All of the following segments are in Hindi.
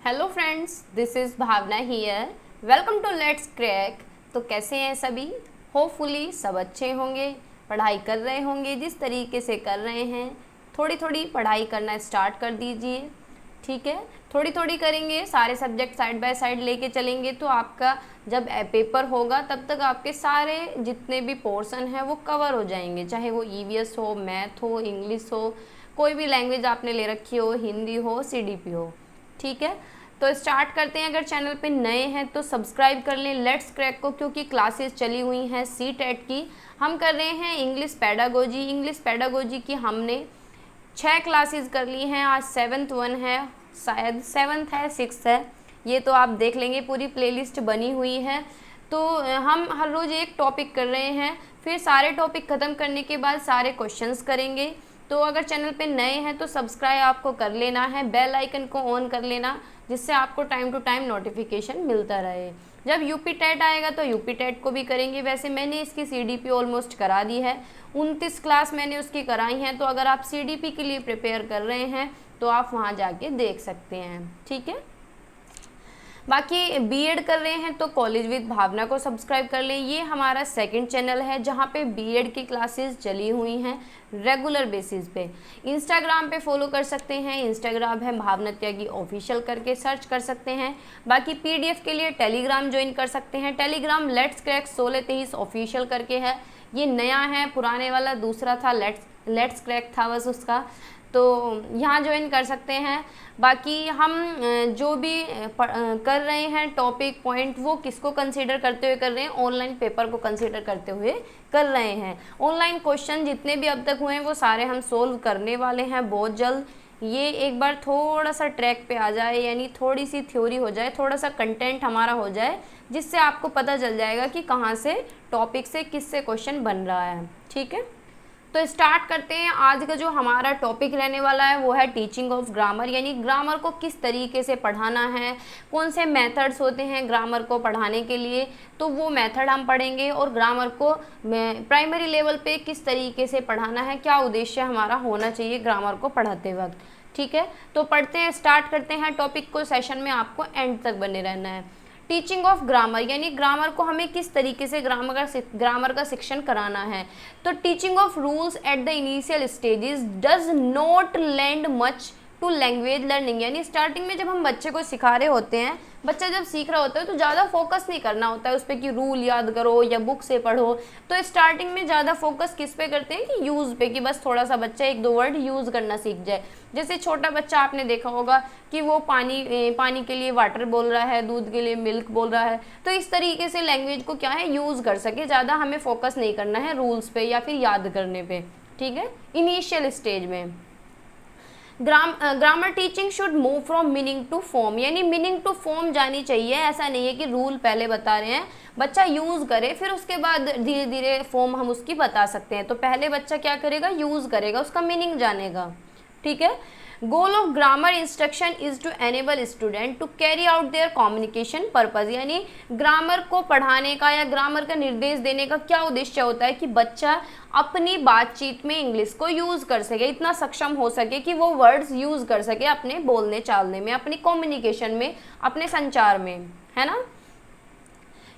Hello friends, this is Bhavna here. Welcome to let's crack. तो कैसे हैं सभी? होपफुली सब अच्छे होंगे, पढ़ाई कर रहे होंगे। जिस तरीके से कर रहे हैं, थोड़ी थोड़ी पढ़ाई करना स्टार्ट कर दीजिए। ठीक है, थोड़ी थोड़ी करेंगे, सारे सब्जेक्ट साइड बाय साइड लेके चलेंगे तो आपका जब पेपर होगा तब तक आपके सारे जितने भी पोर्शन हैं वो कवर हो जाएंगे। चाहे वो ईवीएस हो, मैथ हो, इंग्लिश हो, कोई भी लैंग्वेज आपने ले रखी हो, हिंदी हो, सीडीपी हो। ठीक है, तो स्टार्ट करते हैं। अगर चैनल पे नए हैं तो सब्सक्राइब कर लें लेट्स क्रैक को, क्योंकि क्लासेस चली हुई हैं सी टेट की। हम कर रहे हैं इंग्लिश पेडागोजी। इंग्लिश पेडागोजी की हमने 6 क्लासेस कर ली हैं। आज 7th वन है, शायद 7th है, 6th है, ये तो आप देख लेंगे, पूरी प्लेलिस्ट बनी हुई है। तो हम हर रोज़ एक टॉपिक कर रहे हैं, फिर सारे टॉपिक ख़त्म करने के बाद सारे क्वेश्चंस करेंगे। तो अगर चैनल पे नए हैं तो सब्सक्राइब आपको कर लेना है, बेल आइकन को ऑन कर लेना, जिससे आपको टाइम टू टाइम नोटिफिकेशन मिलता रहे। जब यूपी टेट आएगा तो यूपी टेट को भी करेंगे। वैसे मैंने इसकी सीडीपी ऑलमोस्ट करा दी है, 29 क्लास मैंने उसकी कराई हैं। तो अगर आप सीडीपी के लिए प्रिपेयर कर रहे हैं तो आप वहाँ जाके देख सकते हैं। ठीक है, बाकी बीएड कर रहे हैं तो कॉलेज विद भावना को सब्सक्राइब कर लें। ये हमारा सेकंड चैनल है जहाँ पे बीएड की क्लासेस चली हुई हैं रेगुलर बेसिस पे। इंस्टाग्राम पे फॉलो कर सकते हैं, इंस्टाग्राम है भावना त्यागी ऑफिशियल करके सर्च कर सकते हैं। बाकी पीडीएफ के लिए टेलीग्राम ज्वाइन कर सकते हैं। टेलीग्राम लेट्स क्रैक 1623 ऑफिशियल करके है, ये नया है, पुराने वाला दूसरा था, लेट्स क्रैक था बस उसका, तो यहाँ ज्वाइन कर सकते हैं। बाकी हम जो भी कर रहे हैं टॉपिक पॉइंट, वो किसको कंसीडर करते हुए कर रहे हैं? ऑनलाइन पेपर को कंसीडर करते हुए कर रहे हैं। ऑनलाइन क्वेश्चन जितने भी अब तक हुए हैं वो सारे हम सोल्व करने वाले हैं बहुत जल्द। ये एक बार थोड़ा सा ट्रैक पे आ जाए, यानी थोड़ी सी थ्योरी हो जाए, थोड़ा सा कंटेंट हमारा हो जाए, जिससे आपको पता चल जाएगा कि कहाँ से टॉपिक से किससे क्वेश्चन बन रहा है। ठीक है, तो स्टार्ट करते हैं। आज का जो हमारा टॉपिक रहने वाला है वो है टीचिंग ऑफ ग्रामर, यानी ग्रामर को किस तरीके से पढ़ाना है, कौन से मेथड्स होते हैं ग्रामर को पढ़ाने के लिए, तो वो मेथड हम पढ़ेंगे। और ग्रामर को प्राइमरी लेवल पे किस तरीके से पढ़ाना है, क्या उद्देश्य हमारा होना चाहिए ग्रामर को पढ़ाते वक्त। ठीक है, तो पढ़ते हैं, स्टार्ट करते हैं टॉपिक को। सेशन में आपको एंड तक बने रहना है। टीचिंग ऑफ ग्रामर, यानी ग्रामर को हमें किस तरीके से ग्रामर का शिक्षण कराना है। तो teaching of rules at the initial stages does not lend much to language learning, यानी स्टार्टिंग में जब हम बच्चे को सिखा रहे होते हैं, बच्चा जब सीख रहा होता है तो ज़्यादा फोकस नहीं करना होता है उस पर कि रूल याद करो या बुक से पढ़ो। तो स्टार्टिंग में ज़्यादा फोकस किस पे करते हैं कि यूज़ पे, कि बस थोड़ा सा बच्चा एक दो वर्ड यूज़ करना सीख जाए। जैसे छोटा बच्चा आपने देखा होगा कि वो पानी के लिए वाटर बोल रहा है, दूध के लिए मिल्क बोल रहा है। तो इस तरीके से लैंग्वेज को क्या है यूज़ कर सके, ज़्यादा हमें फोकस नहीं करना है रूल्स पे या फिर याद करने पे। ठीक है, इनिशियल स्टेज में grammar teaching should move from meaning to form, यानी मीनिंग टू फॉर्म जानी चाहिए। ऐसा नहीं है कि रूल पहले बता रहे हैं, बच्चा यूज़ करे, फिर उसके बाद धीरे धीरे फॉर्म हम उसकी बता सकते हैं। तो पहले बच्चा क्या करेगा, यूज़ करेगा, उसका मीनिंग जानेगा। ठीक है, goal of grammar instruction is to enable student to carry out their communication purpose, यानी ग्रामर को पढ़ाने का या ग्रामर का निर्देश देने का क्या उद्देश्य होता है कि बच्चा अपनी बातचीत में इंग्लिश को यूज़ कर सके, इतना सक्षम हो सके कि वो वर्ड्स यूज़ कर सके अपने बोलने चालने में, अपनी कम्युनिकेशन में, अपने संचार में, है ना।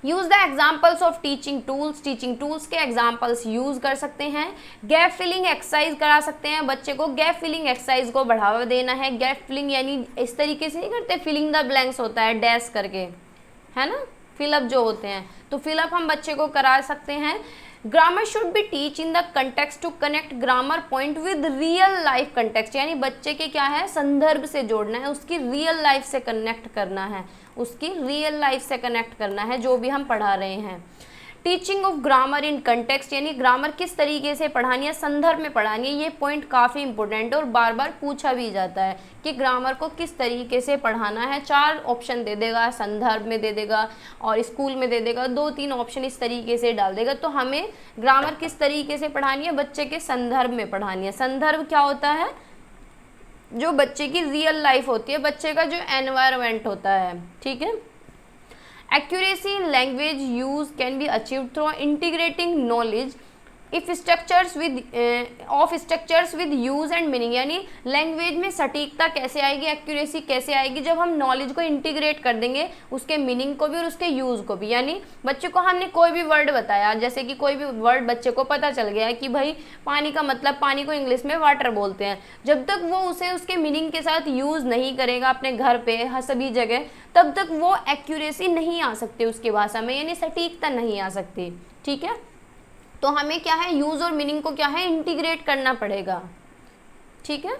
Use the examples of teaching tools के एग्जाम्पल्स यूज़ कर सकते हैं। गैप फिलिंग एक्सरसाइज करा सकते हैं बच्चे को, गैप फिलिंग एक्सरसाइज को बढ़ावा देना है। गैप फिलिंग यानी इस तरीके से नहीं करते, फिलिंग द ब्लैंक्स होता है डैश करके, है ना, फिलअप जो होते हैं, तो फिलअप हम बच्चे को करा सकते हैं। Grammar should be teach in the context to connect grammar point with real life context, यानी बच्चे के क्या है संदर्भ से जोड़ना है, उसकी रियल लाइफ से कनेक्ट करना है, उसकी रियल लाइफ से कनेक्ट करना है जो भी हम पढ़ा रहे हैं। Teaching of grammar in context, यानी ग्रामर किस तरीके से पढ़ानी है, संदर्भ में पढ़ानी है। ये पॉइंट काफ़ी इंपॉर्टेंट है और बार बार पूछा भी जाता है कि ग्रामर को किस तरीके से पढ़ाना है। 4 ऑप्शन दे देगा, संदर्भ में दे देगा और स्कूल में दे देगा, 2-3 ऑप्शन इस तरीके से डाल देगा। तो हमें ग्रामर किस तरीके से पढ़ानी है, बच्चे के संदर्भ में पढ़ानी है। संदर्भ क्या होता है, जो बच्चे की रियल लाइफ होती है, बच्चे का जो एनवायरनमेंट होता है। ठीक है, accuracy in language use can be achieved through integrating knowledge if structures with use and meaning, यानी लैंग्वेज में सटीकता कैसे आएगी, एक्यूरेसी कैसे आएगी, जब हम नॉलेज को इंटीग्रेट कर देंगे उसके मीनिंग को भी और उसके यूज को भी। यानी बच्चे को हमने कोई भी वर्ड बताया, जैसे कि कोई भी वर्ड बच्चे को पता चल गया कि भाई पानी का मतलब, पानी को इंग्लिश में वाटर बोलते हैं, जब तक वो उसे उसके मीनिंग के साथ यूज नहीं करेगा अपने घर पे हर सभी जगह, तब तक वो एक्यूरेसी नहीं आ सकती उसकी भाषा में, यानी सटीकता नहीं आ सकती। ठीक है, तो हमें क्या है, यूज और मीनिंग को क्या है, इंटीग्रेट करना पड़ेगा। ठीक है,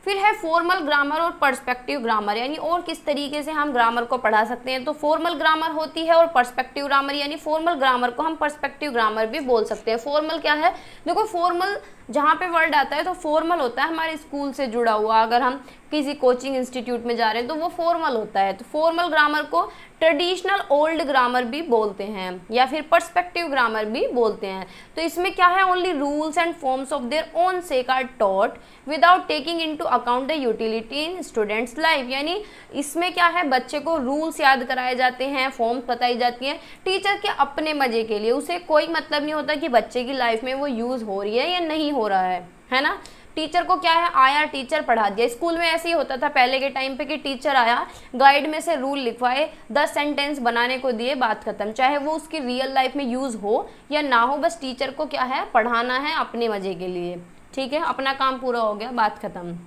फिर है फॉर्मल ग्रामर और पर्सपेक्टिव ग्रामर, यानी और किस तरीके से हम ग्रामर को पढ़ा सकते हैं। तो फॉर्मल ग्रामर होती है और पर्सपेक्टिव ग्रामर, यानी फॉर्मल ग्रामर को हम पर्सपेक्टिव ग्रामर भी बोल सकते हैं। फॉर्मल क्या है, देखो फॉर्मल जहाँ पे वर्ड आता है तो फॉर्मल होता है हमारे स्कूल से जुड़ा हुआ, अगर हम किसी कोचिंग इंस्टीट्यूट में जा रहे हैं तो वो फॉर्मल होता है। तो फॉर्मल ग्रामर को ट्रेडिशनल ओल्ड ग्रामर भी बोलते हैं या फिर पर्सपेक्टिव ग्रामर भी बोलते हैं। तो इसमें क्या है, only rules and forms of their own sake are taught without taking into account the utility in students life, यानी इसमें क्या है, बच्चे को रूल्स याद कराए जाते हैं, फॉर्म्स बताई जाती हैं टीचर के अपने मजे के लिए, उसे कोई मतलब नहीं होता कि बच्चे की लाइफ में वो यूज हो रही है या नहीं हो रहा है ना। टीचर को क्या है, आया टीचर पढ़ा दिया। स्कूल में ऐसे ही होता था पहले के टाइम पे कि टीचर आया, गाइड में से रूल लिखवाए, 10 सेंटेंस बनाने को दिए, बात खत्म, चाहे वो उसकी रियल लाइफ में यूज हो या ना हो, बस टीचर को क्या है, पढ़ाना है अपने मजे के लिए। ठीक है, अपना काम पूरा हो गया, बात खत्म।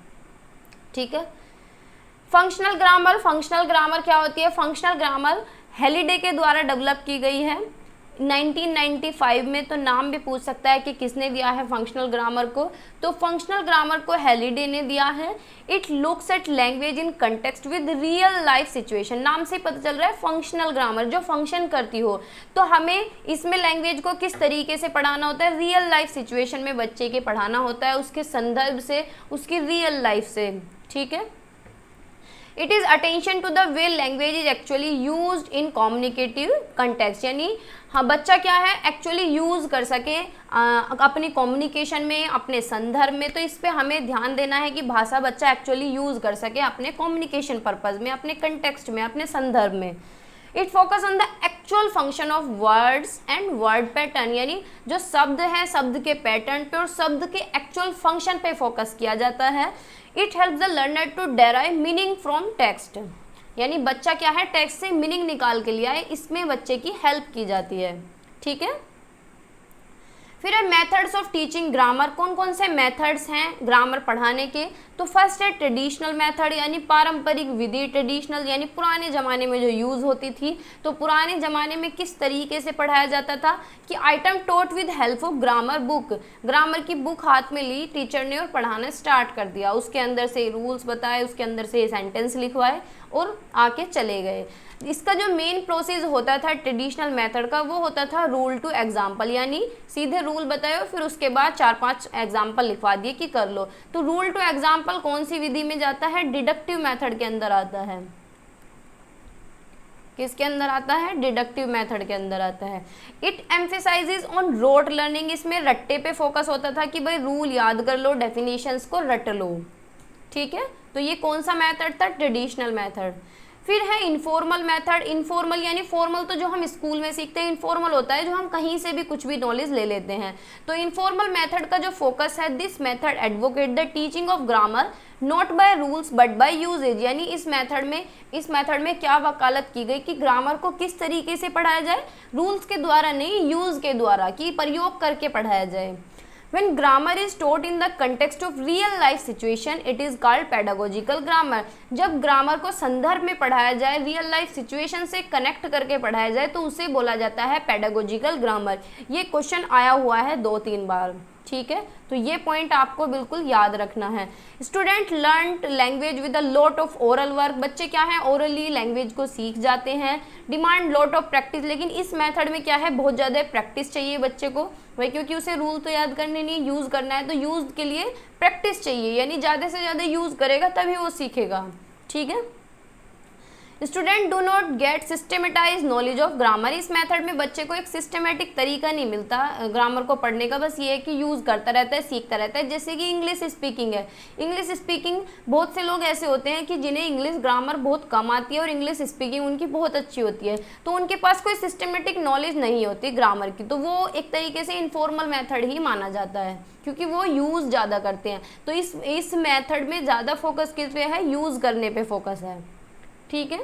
ठीक है, फंक्शनल ग्रामर, फंक्शनल ग्रामर क्या होती है, फंक्शनल ग्रामर हेलिडे के द्वारा डेवलप की गई है 1995 में। तो नाम भी पूछ सकता है कि किसने दिया है फंक्शनल ग्रामर को, तो फंक्शनल ग्रामर को हेलिडे ने दिया है। It looks at language in context with real life situation, नाम से पता चल रहा है फंक्शनल ग्रामर जो फंक्शन करती हो, तो हमें इसमें लैंग्वेज को किस तरीके से पढ़ाना होता है, रियल लाइफ सिचुएशन में बच्चे के पढ़ाना होता है, उसके संदर्भ से, उसकी रियल लाइफ से। ठीक है, it is attention to the way language is actually used in communicative context, यानी हाँ बच्चा क्या है एक्चुअली यूज़ कर सके अपनी कम्युनिकेशन में, अपने संदर्भ में। तो इस पे हमें ध्यान देना है कि भाषा बच्चा एक्चुअली यूज़ कर सके अपने कम्युनिकेशन पर्पज़ में, अपने कंटेक्स्ट में, अपने संदर्भ में। It focus on the actual function of words and word pattern, यानी जो शब्द है शब्द के पैटर्न पे और शब्द के एक्चुअल फंक्शन पे फोकस किया जाता है। It help the learner to derive meaning from text, यानी बच्चा क्या है टेक्स्ट से मीनिंग निकाल के लिया है, इसमें बच्चे की हेल्प की जाती है। ठीक है, फिर है मेथड्स ऑफ टीचिंग ग्रामर, कौन कौन से मेथड्स हैं ग्रामर पढ़ाने के। तो फर्स्ट है ट्रेडिशनल मेथड, यानी पारंपरिक विधि, ट्रेडिशनल यानी पुराने ज़माने में जो यूज़ होती थी। तो पुराने ज़माने में किस तरीके से पढ़ाया जाता था कि item taught with help of grammar book, grammar की बुक हाथ में ली टीचर ने और पढ़ाना स्टार्ट कर दिया, उसके अंदर से रूल्स बताए, उसके अंदर से सेंटेंस लिखवाए और आके चले गए। इसका जो मेन प्रोसेस होता था ट्रेडिशनल मेथड का, वो होता था रूल टू एग्जाम्पल, यानी सीधे रूल बताए फिर उसके बाद 4-5 एग्जाम्पल लिखवा दिए कि कर लो। तो रूल टू एग्जाम्पल कौन सी विधि में जाता है, डिडक्टिव मेथड के अंदर आता है। किसके अंदर आता है, डिडक्टिव मेथड के अंदर आता है। It emphasises on rote learning, इसमें रट्टे पे फोकस होता था कि भाई रूल याद कर लो, डेफिनेशंस को रट लो। ठीक है, तो ये कौन सा मेथड था, ट्रेडिशनल मेथड। फिर है इनफॉर्मल मेथड, इनफॉर्मल यानी फॉर्मल तो जो हम स्कूल में सीखते हैं, इनफॉर्मल होता है जो हम कहीं से भी कुछ भी नॉलेज ले लेते हैं। तो इनफॉर्मल मेथड का जो फोकस है, this method advocate the teaching of grammar not by rules but by usage, यानी इस मेथड में क्या वकालत की गई कि ग्रामर को किस तरीके से पढ़ाया जाए, रूल्स के द्वारा नहीं, यूज के द्वारा, कि प्रयोग करके पढ़ाया जाए। When grammar is taught in the context of real life situation, it is called pedagogical grammar. जब ग्रामर को संदर्भ में पढ़ाया जाए, रियल लाइफ सिचुएशन से कनेक्ट करके पढ़ाया जाए, तो उसे बोला जाता है पेडागोजिकल ग्रामर। ये क्वेश्चन आया हुआ है 2-3 बार। ठीक है, तो ये पॉइंट आपको बिल्कुल याद रखना है। Student learn language with a lot of oral work, बच्चे क्या है ओरली लैंग्वेज को सीख जाते हैं। डिमांड लॉट ऑफ प्रैक्टिस, लेकिन इस मेथड में क्या है बहुत ज़्यादा प्रैक्टिस चाहिए बच्चे को भाई, क्योंकि उसे रूल तो याद करने नहीं, यूज़ करना है, तो यूज़ के लिए प्रैक्टिस चाहिए, यानी ज़्यादा से ज़्यादा यूज़ करेगा तभी वो सीखेगा। ठीक है, student do not gate systematise knowledge of grammar. इस मेथड में बच्चे को एक सिस्टमेटिक तरीका नहीं मिलता ग्रामर को पढ़ने का, बस ये है कि यूज़ करता रहता है, सीखता रहता है। जैसे कि इंग्लिश स्पीकिंग है, इंग्लिश स्पीकिंग बहुत से लोग ऐसे होते हैं कि जिन्हें इंग्लिश ग्रामर बहुत कम आती है और इंग्लिश स्पीकिंग उनकी बहुत अच्छी होती है, तो उनके पास कोई सिस्टमेटिक नॉलेज नहीं होती ग्रामर की, तो वो एक तरीके से इनफॉर्मल मेथड ही माना जाता है क्योंकि वो यूज़ ज़्यादा करते हैं। तो इस मेथड में ज़्यादा फोकस किस पे है, यूज़ करने पे फोकस है। ठीक है,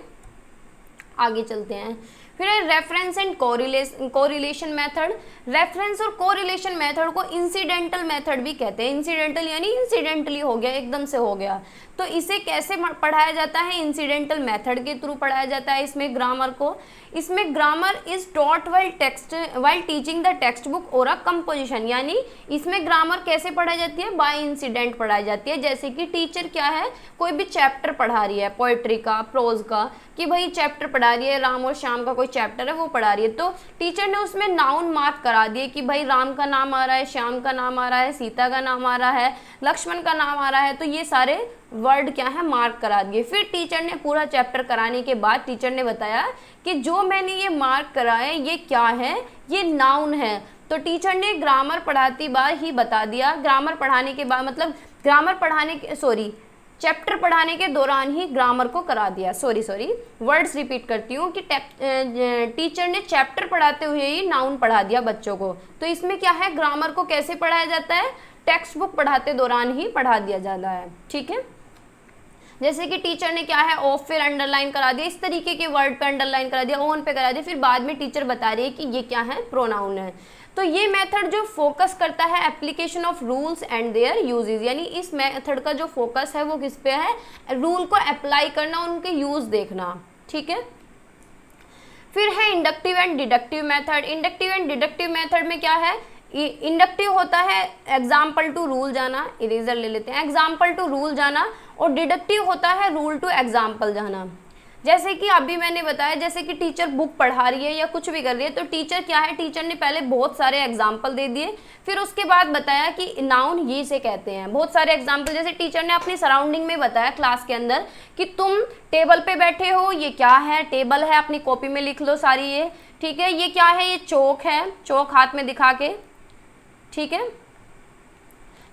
आगे चलते हैं। फिर है reference and correlation method. Reference और कोरिलेशन मेथड को इंसिडेंटल मेथड भी कहते हैं। इंसिडेंटल यानी इंसिडेंटली हो गया, एकदम से हो गया। तो इसे कैसे पढ़ाया जाता है, इंसिडेंटल मेथड के थ्रू पढ़ाया जाता है इसमें ग्रामर को। इसमें grammar is taught while teaching the text book और अ कंपोजिशन, यानी इसमें ग्रामर कैसे पढ़ाई जाती है, बाय इंसिडेंट पढ़ाई जाती है। जैसे कि टीचर क्या है, कोई भी चैप्टर पढ़ा रही है, पोएट्री का, प्रोज का, कि भाई चैप्टर पढ़ा रही है, राम और श्याम का कोई चैप्टर है वो पढ़ा रही है, तो टीचर ने उसमें नाउन मार्क करा दिए कि भाई राम का नाम आ रहा है, श्याम का नाम आ रहा है, सीता का नाम आ रहा है, लक्ष्मण का नाम आ रहा है, तो ये सारे वर्ड क्या है, मार्क करा दिए। फिर टीचर ने पूरा चैप्टर कराने के बाद टीचर ने बताया कि जो मैंने ये मार्क करा है ये क्या है, ये नाउन है। तो टीचर ने ग्रामर पढ़ाती बार ही बता दिया, ग्रामर पढ़ाने के बाद मतलब ग्रामर पढ़ाने के चैप्टर पढ़ाने के दौरान ही ग्रामर को करा दिया। वर्ड्स रिपीट करती हूँ कि टीचर ने चैप्टर पढ़ाते हुए ही नाउन पढ़ा दिया बच्चों को। तो इसमें क्या है, ग्रामर को कैसे पढ़ाया जाता है, टेक्स्ट बुक पढ़ाते दौरान ही पढ़ा दिया जाता है। ठीक है, जैसे कि टीचर ने क्या है, ऑफ फिर अंडरलाइन करा दिया, इस तरीके के वर्ड पे अंडरलाइन करा दिया, ऑन पे करा दिया, फिर बाद में टीचर बता रही है कि ये क्या है, प्रोनाउन है। तो ये मेथड जो फोकस करता है application of rules and there uses, यानी इस मेथड का जो फोकस है वो किस पे है, रूल को अप्लाई करना, उनके यूज देखना। ठीक है, फिर है inductive and deductive method. Inductive and deductive method में क्या है, इंडक्टिव होता है एग्जाम्पल टू रूल जाना, इरेजर ले लेते हैं, एग्जाम्पल टू रूल जाना, और डिडक्टिव होता है रूल टू एग्जाम्पल जाना। जैसे कि अभी मैंने बताया, जैसे कि टीचर बुक पढ़ा रही है या कुछ भी कर रही है, तो टीचर क्या है, टीचर ने पहले बहुत सारे एग्जाम्पल दे दिए, फिर उसके बाद बताया कि नाउन ये से कहते हैं, बहुत सारे एग्जाम्पल। जैसे टीचर ने अपनी सराउंडिंग में बताया क्लास के अंदर कि तुम टेबल पे बैठे हो, ये क्या है, टेबल है, अपनी कॉपी में लिख लो सारी ये। ठीक है, ये क्या है, ये चौक है, चौक हाथ में दिखा के, ठीक है,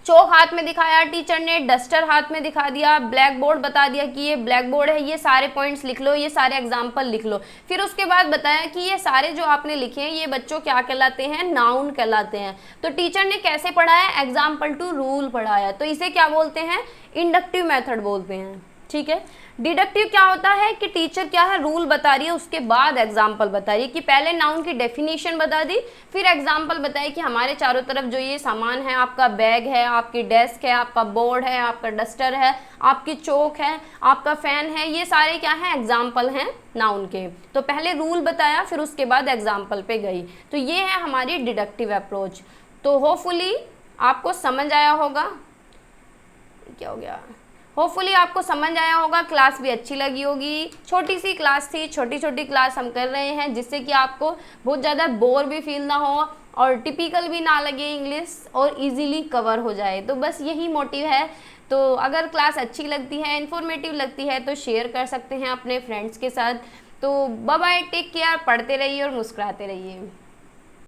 चौक हाथ में दिखाया टीचर ने, डस्टर हाथ में दिखा दिया, ब्लैक बोर्ड बता दिया कि ये ब्लैक बोर्ड है, ये सारे पॉइंट्स लिख लो, ये सारे एग्जाम्पल लिख लो। फिर उसके बाद बताया कि ये सारे जो आपने लिखे हैं ये बच्चों क्या कहलाते हैं, नाउन कहलाते हैं। तो टीचर ने कैसे पढ़ाया, एग्जाम्पल टू रूल पढ़ाया, तो इसे क्या बोलते हैं, इंडक्टिव मेथड बोलते हैं। ठीक है, डिडक्टिव क्या होता है कि टीचर क्या है, रूल बता रही है, उसके बाद एग्जाम्पल बता रही है, कि पहले नाउन की डेफिनेशन बता दी, फिर एग्जाम्पल बताई कि हमारे चारों तरफ जो ये सामान है, आपका बैग है, आपकी डेस्क है, आपका बोर्ड है, आपका डस्टर है, आपकी चौक है, आपका फैन है, ये सारे क्या है, एग्जाम्पल हैं नाउन के। तो पहले रूल बताया, फिर उसके बाद एग्जाम्पल पे गई। तो ये है हमारी डिडक्टिव अप्रोच। तो होपफुली आपको समझ आया होगा, क्या हो गया, होपफुली आपको समझ आया होगा, क्लास भी अच्छी लगी होगी। छोटी सी क्लास थी, छोटी छोटी क्लास हम कर रहे हैं जिससे कि आपको बहुत ज़्यादा बोर भी फील ना हो और टिपिकल भी ना लगे इंग्लिश, और इजीली कवर हो जाए। तो बस यही मोटिव है। तो अगर क्लास अच्छी लगती है, इन्फॉर्मेटिव लगती है, तो शेयर कर सकते हैं अपने फ्रेंड्स के साथ। तो बाय बाय, टेक केयर, पढ़ते रहिए और मुस्कुराते रहिए।